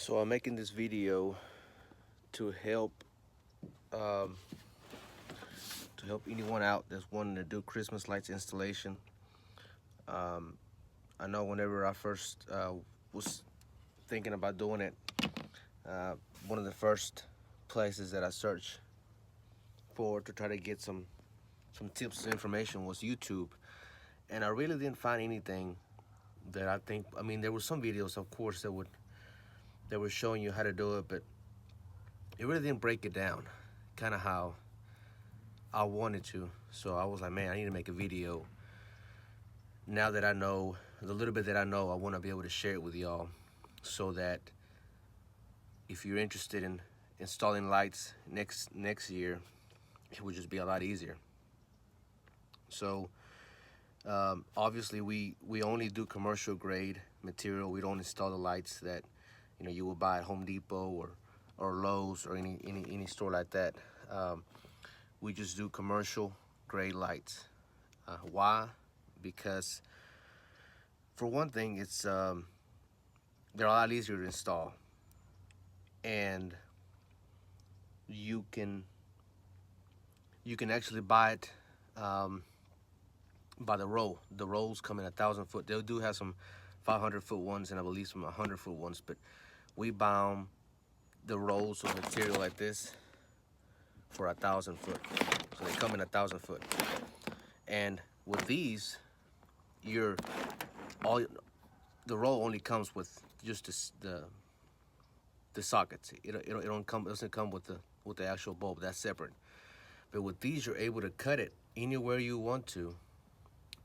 So I'm making this video to um, help anyone out that's wanting to do Christmas lights installation. Um, I know whenever I first was thinking about doing it, uh, one of the first places that I searched for to try to get some tips and information was YouTube, and I really didn't find anything that I think. I mean, there were some videos, of course, that were showing you how to do it, but it really didn't break it down, kind of how I wanted to. So I was like, man, I need to make a video. Now that I know the little bit that I know, I want to be able to share it with y'all, so that if you're interested in installing lights next year, it would just be a lot easier. So obviously we only do commercial grade material. We don't install the lights that you will buy at Home Depot or Lowe's or any store like that. We just do commercial grade lights. Why? Because for one thing, they're a lot easier to install, and you can actually buy it by the roll. The rolls come in 1,000 foot. They do have some 500-foot ones and I believe some 100-foot ones, but we buy the rolls of material like this for 1,000 foot. So they come in 1,000 foot, and with these, you're all the roll only comes with just the sockets. Doesn't come with the actual bulb. That's separate. But with these, you're able to cut it anywhere you want to,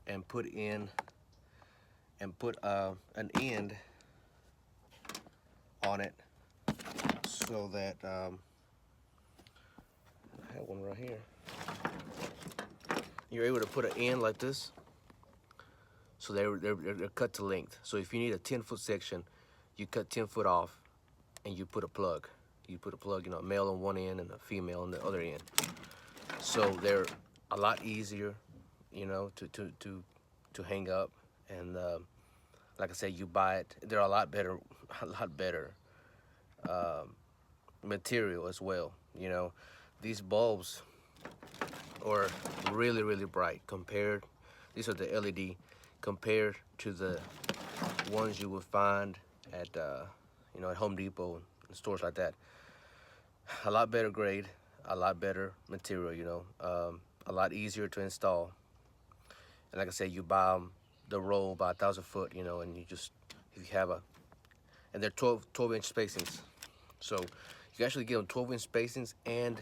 and put an end on it, so that I have one right here. You're able to put an end like this, so they're cut to length. So if you need a 10-foot section, you cut 10 foot off, and you put a plug. You put a plug, a male on one end and a female on the other end. So they're a lot easier, to hang up. And like I said, you buy it. They're a lot better material as well. These bulbs are really, really bright compared. These are the LED compared to the ones you would find at at Home Depot and stores like that. A lot better grade, a lot better material. A lot easier to install. And like I said, you buy the roll by 1,000 foot, and if you have and they're 12-inch spacings. So you can actually get them 12-inch spacings and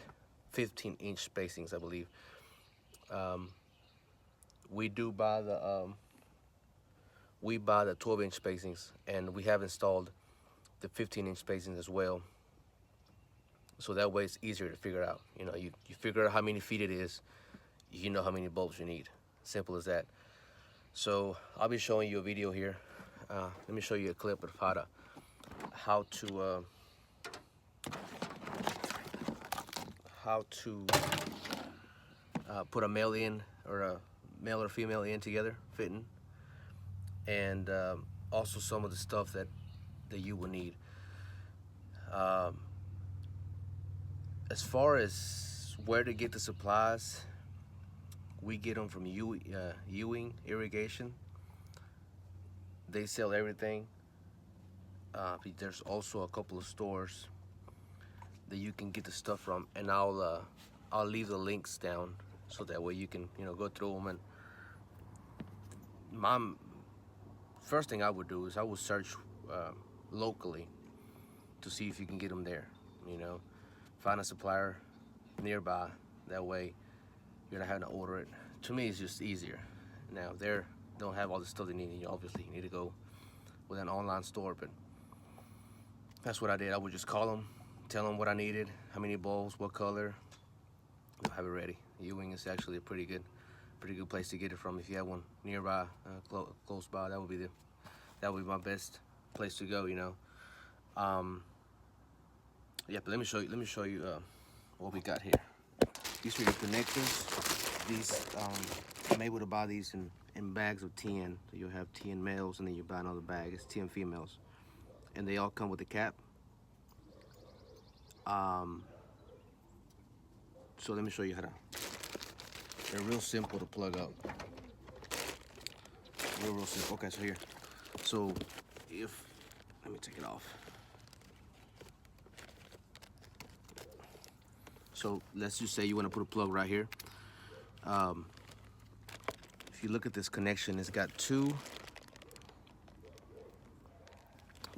15-inch spacings, I believe. We buy the 12-inch spacings, and we have installed the 15-inch spacings as well. So that way it's easier to figure out. You figure out how many feet it is, you know how many bulbs you need. Simple as that. So I'll be showing you a video here. Let me show you a clip of how to put a male in, or a male or female in together, fitting, and also some of the stuff that you will need. As far as where to get the supplies, we get them from Ewing Irrigation. They sell everything. There's also a couple of stores that you can get the stuff from, and I'll leave the links down, so that way you can go through them. And my first thing I would do is I would search locally to see if you can get them there. Find a supplier nearby. That way you're not having to order it. To me, it's just easier. Now, if they don't have all the stuff they need, obviously you need to go with an online store, but that's what I did. I would just call them, tell them what I needed, how many bulbs, what color. They'll have it ready. Ewing is actually a pretty good place to get it from. If you have one nearby, close by, that would be my best place to go. Yeah, but let me show you what we got here. These are your connectors. These I'm able to buy these in bags of 10. So you'll have 10 males, and then you buy another bag. It's 10 females, and they all come with a cap. So let me show you how to. They're real simple to plug up. Real simple. Okay, so here. So let me take it off. So let's just say you want to put a plug right here. If you look at this connection, it's got two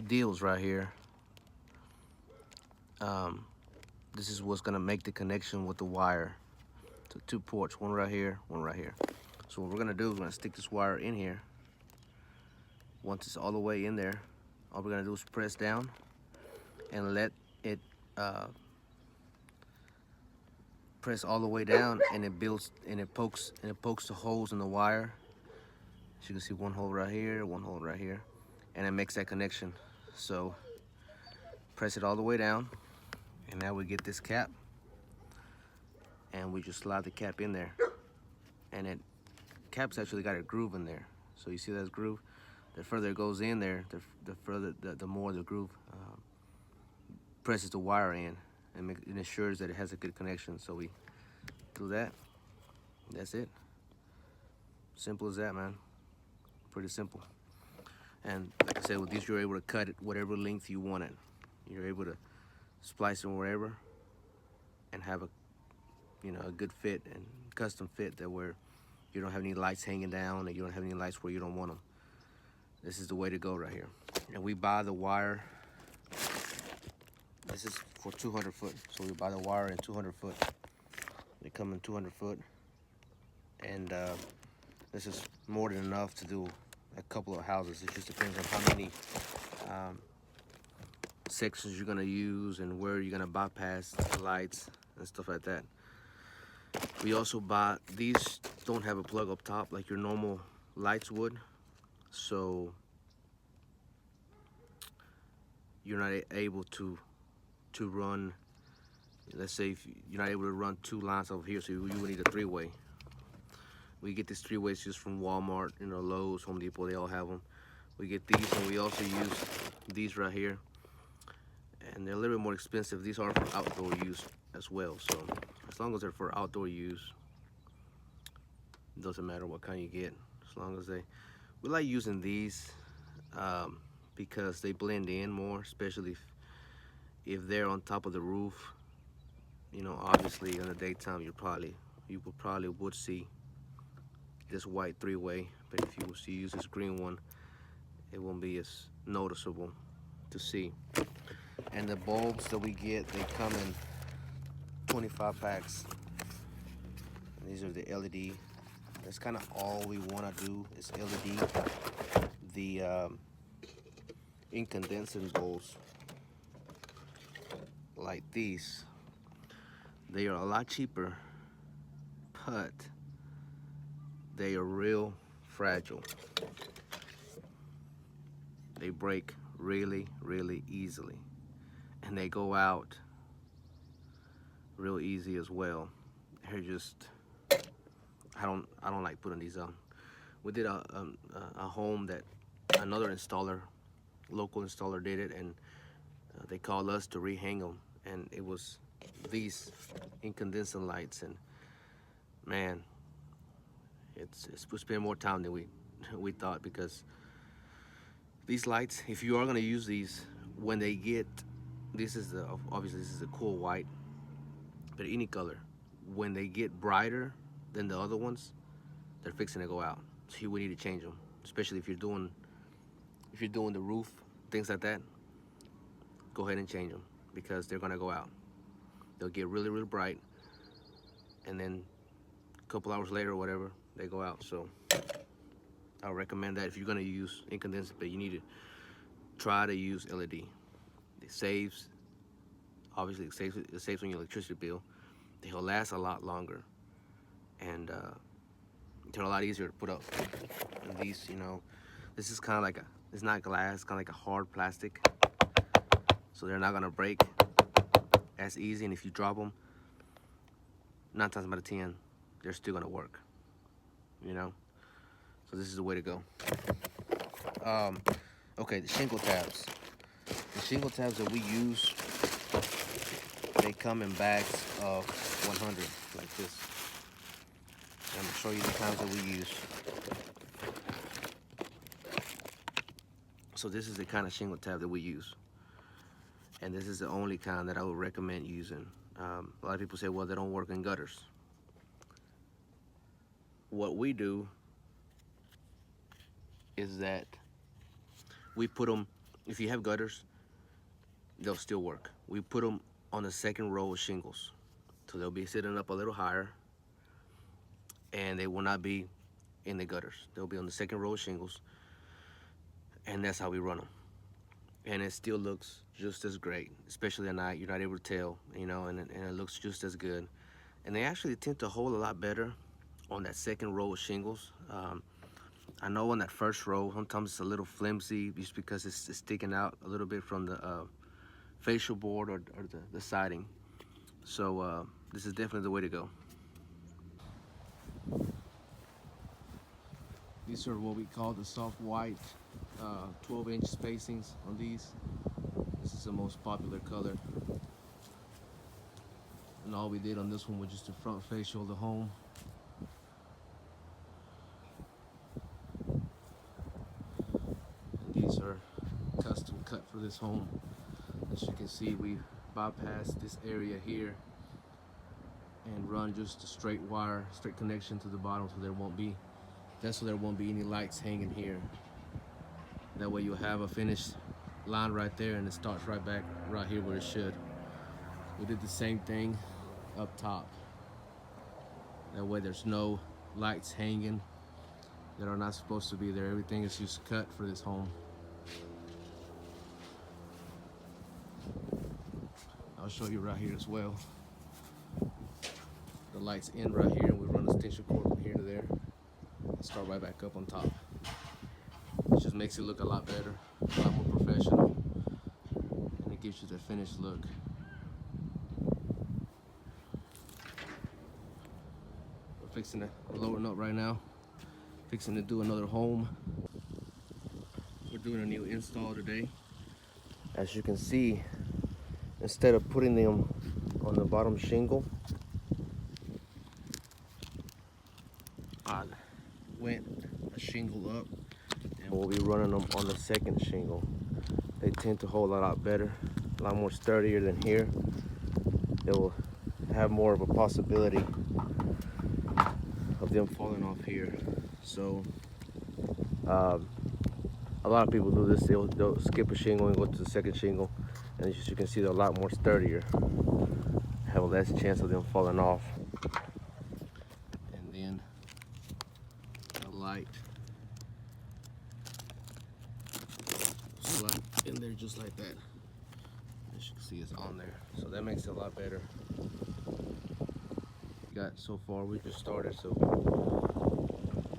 deals right here. This is what's gonna make the connection with the wire. So two ports, one right here, one right here. So what we're gonna do is we're gonna stick this wire in here. Once it's all the way in there, all we're gonna do is press down and let it press all the way down, and it builds and it pokes the holes in the wire. As you can see, one hole right here, one hole right here, and it makes that connection. So press it all the way down, and now we get this cap, and we just slide the cap in there, and it cap's actually got a groove in there. So you see that groove? The further it goes in there, the more the groove presses the wire in, and it ensures that it has a good connection. So we do that. That's it. Simple as that, man. Pretty simple. And like I said, with these, you're able to cut it whatever length you want it. You're able to splice it wherever and have a good fit and custom fit that where you don't have any lights hanging down and you don't have any lights where you don't want them. This is the way to go right here. And we buy the wire. This is for 200 foot. So we buy the wire in 200 foot. They come in 200 foot. And this is more than enough to do a couple of houses. It just depends on how many sections you're gonna use and where you're gonna bypass the lights and stuff like that. We also buy, these don't have a plug up top like your normal lights would. So you're not able to run, let's say if you're not able to run two lines over here, so you would need a three-way. We get these three-ways just from Walmart, Lowe's, Home Depot, they all have them. We get these, and we also use these right here. And they're a little bit more expensive. These are for outdoor use as well. So as long as they're for outdoor use, it doesn't matter what kind you get. As long as we like using these because they blend in more, especially if they're on top of the roof. Obviously in the daytime you probably would see this white three-way, but if you was to use this green one, it won't be as noticeable to see. And the bulbs that we get, they come in 25 packs. And these are the LED. That's kind of all we want to do is LED. The incandescent bulbs like these, they are a lot cheaper, but they are real fragile. They break really, really easily, and they go out real easy as well. They're just, I don't like putting these on. We did a home that another installer, local installer, did it, and they called us to rehang them, and it was these incandescent lights, and man, it's we spend more time than we thought, because these lights, if you are going to use these, when they get, obviously this is a cool white, but any color, when they get brighter than the other ones, they're fixing to go out. So we need to change them, especially if you're doing the roof, things like that. Go ahead and change them, because they're gonna go out. They'll get really, really bright, and then a couple hours later or whatever, they go out. So I would recommend that if you're gonna use incandescent, but you need to try to use LED. It saves, obviously it saves on your electricity bill. They'll last a lot longer, and they're a lot easier to put up. And these, this is kind of like it's not glass, it's kind of like a hard plastic, so they're not gonna break as easy. And if you drop them, 9 times out of 10, they're still gonna work. So this is the way to go. Okay, the shingle tabs. The shingle tabs that we use, They come in bags of 100 like this. I'm gonna show you the kinds that we use. So this is the kind of shingle tab that we use. And this is the only kind that I would recommend using. A lot of people say, well, they don't work in gutters. What we do is that we put them, if you have gutters, they'll still work. We put them on the second row of shingles. So they'll be sitting up a little higher and they will not be in the gutters. They'll be on the second row of shingles, and that's how we run them. And it still looks just as great, especially at night. You're not able to tell, you know, and it looks just as good. And they actually tend to hold a lot better on that second row of shingles. I know on that first row, sometimes it's a little flimsy just because it's sticking out a little bit from the facial board or the siding. So this is definitely the way to go. These are what we call the soft white 12-inch spacings on these. This is the most popular color. And all we did on this one was just the front facial of the home. And these are custom cut for this home. As you can see, we bypassed this area here and run just a straight wire, straight connection to the bottom, so there won't be any lights hanging here. That way you'll have a finished line right there and it starts right back right here where it should. We did the same thing up top. That way there's no lights hanging that are not supposed to be there. Everything is just cut for this home. I'll show you right here as well. The lights in right here, and we run a extension cord from here to there and start right back up on top. It just makes it look a lot better, a lot more professional, and it gives you the finished look. We're fixing to lower up right now, fixing to do another home. We're doing a new install today. As you can see, instead of putting them on the bottom shingle, I went a shingle up, and we'll be running them on the second shingle. They tend to hold a lot better, a lot more sturdier than here. They will have more of a possibility of them falling off here. So a lot of people do this. They'll skip a shingle and go to the second shingle, and as you can see, they're a lot more sturdier, have a less chance of them falling off. And then the light slide in there just like that. As you can see, it's on there, so that makes it a lot better. Got so far, we just started, so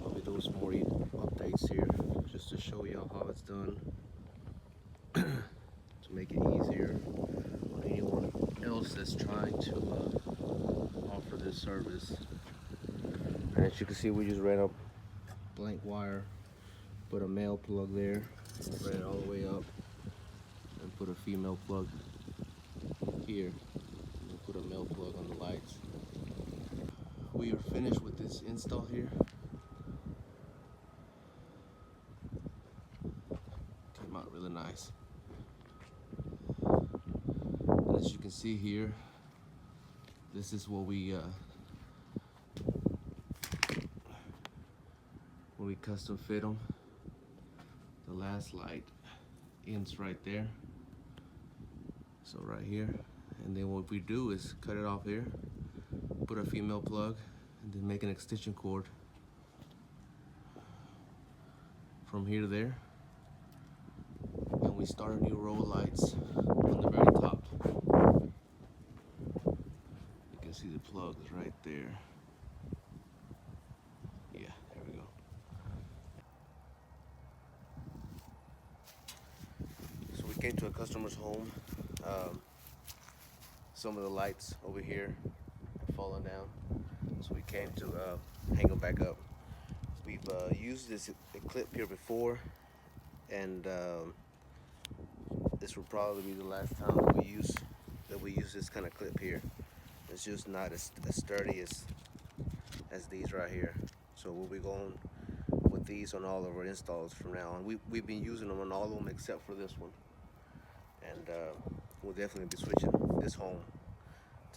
I'll be doing some more updates here just to show y'all how it's done to make it easier on anyone else that's trying to offer this service. And as you can see, we just ran up blank wire, put a male plug there, ran it all the way up, and put a female plug here, and put a male plug on the lights. We are finished with this install here. Came out really nice. And as you can see here, this is what we when we custom fit them. The last light ends right there, so right here. And then what we do is cut it off here, put a female plug, and then make an extension cord from here to there, and we start a new row of lights on the very top. You can see the plugs right there. Yeah, there we go. So we came to a customer's home. Some of the lights over here have fallen down, so we came to hang them back up. We've used this clip here before, and this will probably be the last time that we use that we use this kind of clip here. It's just not as sturdy as these right here. So we'll be going with these on all of our installs from now on. We've been using them on all of them except for this one. And we'll definitely be switching this home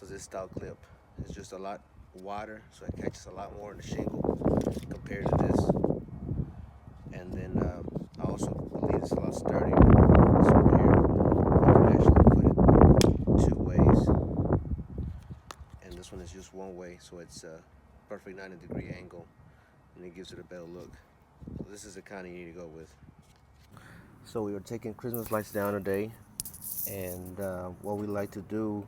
to this style clip. It's just a lot wider, so it catches a lot more in the shingle compared to this. And then I also believe it's a lot sturdier. This one here, you can actually put it 2 ways, and this one is just 1 way, so it's a perfect 90-degree angle, and it gives it a better look. So this is the kind you need to go with. So we are taking Christmas lights down today, and what we like to do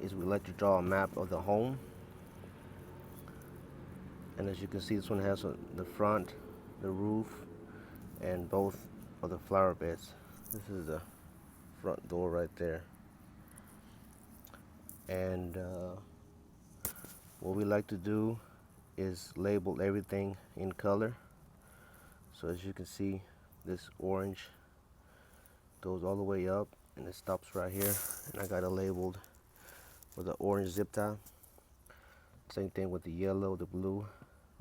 is we like to draw a map of the home. And as you can see, this one has the front, the roof, and both of the flower beds. This is the front door right there. And what we like to do is label everything in color. So as you can see, this orange goes all the way up and it stops right here, and I got it labeled with the orange zip tie. Same thing with the yellow, the blue,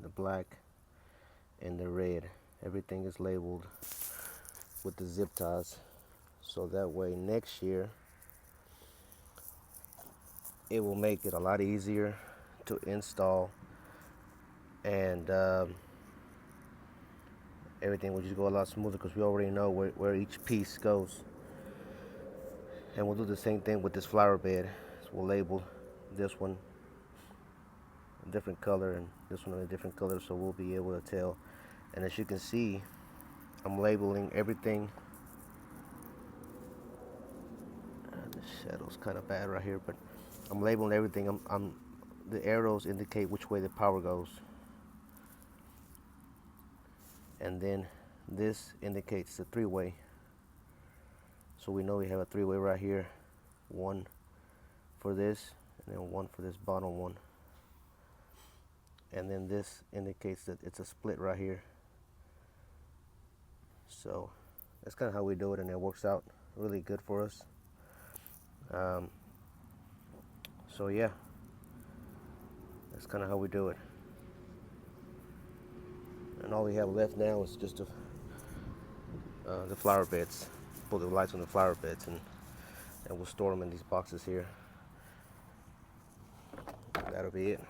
the black, and the red. Everything is labeled with the zip ties, so that way next year it will make it a lot easier to install, and everything will just go a lot smoother because we already know where each piece goes. And we'll do the same thing with this flower bed. So we'll label this one a different color and this one a different color, so we'll be able to tell. And as you can see, I'm labeling everything. The shadow's kind of bad right here, but I'm labeling everything. The arrows indicate which way the power goes, and then this indicates the 3-way. So we know we have a 3-way right here, 1 for this, and then 1 for this bottom one. And then this indicates that it's a split right here. So that's kind of how we do it, and it works out really good for us. So yeah, that's kind of how we do it. And all we have left now is just the flower beds. Put the lights on the flower beds, and we'll store them in these boxes here. That'll be it.